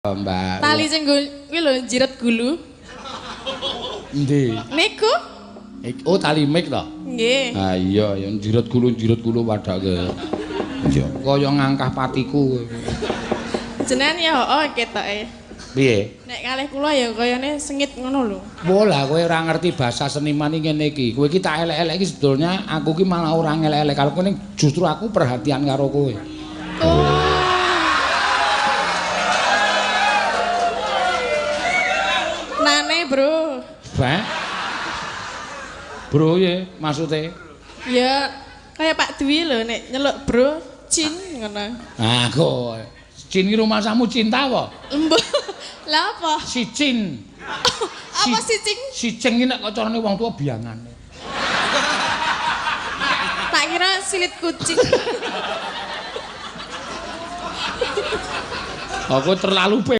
Mbak. Tali sing kuwi lho jiret gulu. Endi? Niku? Oh, tali mik to? Nggih. Ha iya ya jiret gulu padake. Iya, kaya ngangkah patiku. Jenengan ya hooh ketoke. Piye? Nek kalih kula ya kayane sengit ngono lho. Bola kowe ora ngerti bahasa seniman iki ngene iki. Kowe iki tak elek-elek iki sebetulnya aku ki malah ora ngelek-elek karo kowe justru aku perhatian karo kowe. Oh. Nane, Bro. Bah? Bro ya maksudnya? Ya kayak Pak Dwi lho nek nyeluk Bro, Cin ngono. Ah, kok Cin iki rumah samu cinta apa? Lah apa? Si Cin. Apa si Cing? Si Cing iki nek carane wong tua biangane. Tak kira silit kucing. Aku terlalu